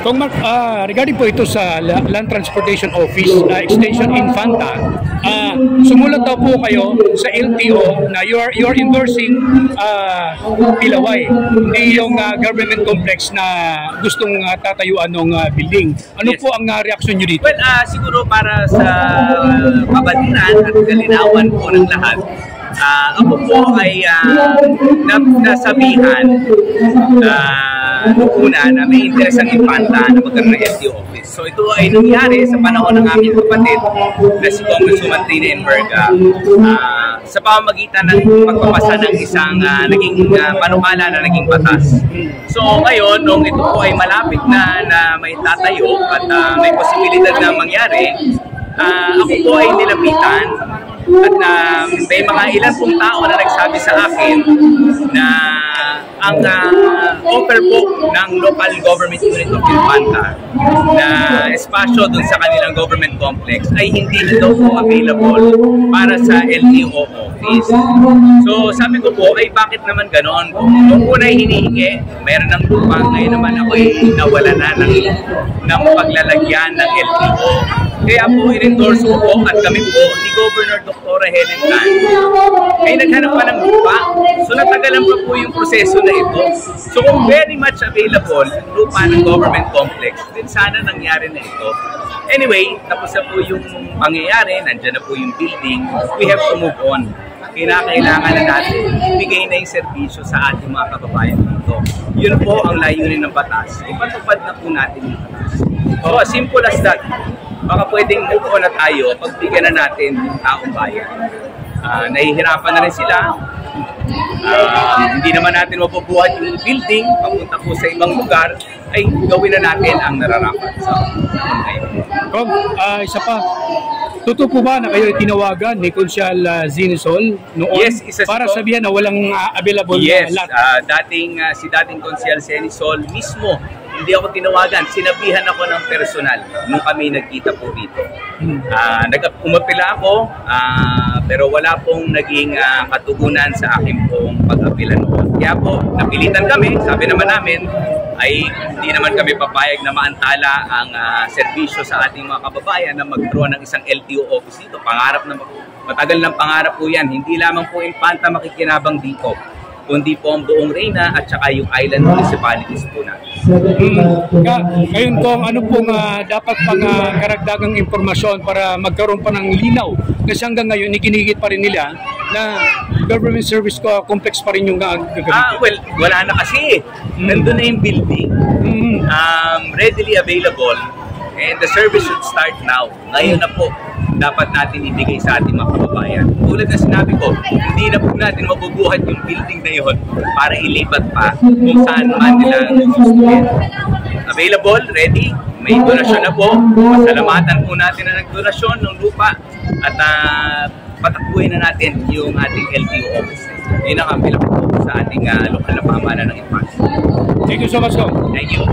Regarding po ito sa Land Transportation Office, Extension Infanta, sumulat daw po kayo sa LTO na you're endorsing Pilaway, hindi yung government complex na gustong tatayuan ng building. Ano po ang reaksyon nyo dito? Well, siguro para sa kabatiran at kalinawan po ng lahat, ako po ay nasabihan una na may interes ang Infanta na magkaroon ng LTO office. So ito ay nangyari sa panahon ng aming kapatid na si Congresswoman Trina Enverga sa pamamagitan ng pagpapasa ng isang naging panukala na naging batas. So ngayon, nung ito po ay malapit na may tatayo at may posibilidad na mangyari, ako po ay nilapitan at may mga ilan pong tao na nagsabi sa akin na ang offer po ng local government unit of Infanta na espasyo dun sa kanilang government complex ay hindi na daw po available para sa LTO office. So sabi ko po, ay bakit naman ganon? Kung nung una hinihingi, meron ng lupa, ngayon naman ako ay nawala na ng paglalagyan ng LTO. Kaya po in-endorse ko po at kami po ni Governor Dr. Helen Tan ay naghanap pa ng lupa. So natagalan pa po yung proseso na ito. So kung very much available lupa ng government complex, din sana nangyari na ito. Anyway, tapos na po yung pangyayari, nandyan na po yung building, we have to move on. Kinakailangan na natin ibigay na yung serbisyo sa ating mga kababayan dito. Yun po ang layunin ng batas. Ipatupad na po natin yung batas. So as simple as that. Baka pwedeng move on na tayo, pagbigyan na natin yung taong bayan. Nahihirapan na rin sila. Hindi naman natin mapubuhat yung building, papunta po sa ibang lugar, ay gawin na natin ang nararapat sa Kung isa pa, totoo po ba na kayo tinawagan ni Consial Zinisol noon? Yes, para sabihan na walang available lot? Yes, si dating Consial Zinisol mismo, hindi ako tinawagan, sinabihan ako ng personal nung kami nagkita po dito. Umapila ako, pero wala pong naging katugunan sa akin pong pag-apila noon. Kaya po, napilitan kami, sabi naman namin, ay hindi naman kami papayag na maantala ang serbisyo sa ating mga kababayan na magkaroon ng isang LTO office dito. Matagal ng pangarap po yan, hindi lamang po Infanta makikinabang dito, kundi po ang buong Reyna at saka yung island municipalities po natin. Ngayon kung ano pong dapat pang karagdagang impormasyon para magkaroon pa ng linaw, kasi hanggang ngayon ikinigit pa rin nila na government service complex pa rin yung gagamitin. Well, wala na kasi. Nandun na yung building. Readily available and the service should start now. Ngayon na po dapat natin ibigay sa ating mga kababayan. Tulad na sinabi ko, hindi na po natin mabubuhat yung building na yun para ilipat pa kung saan man nila gustuhin. Available, ready, may donasyon na po. Pasalamatan po natin na nagdonasyon ng lupa at patakbuhin na natin yung ating LTO office. Yun ang kami po sa ating lokal na pamahalaan ng Infanta. Thank you so much, Tom. Thank you.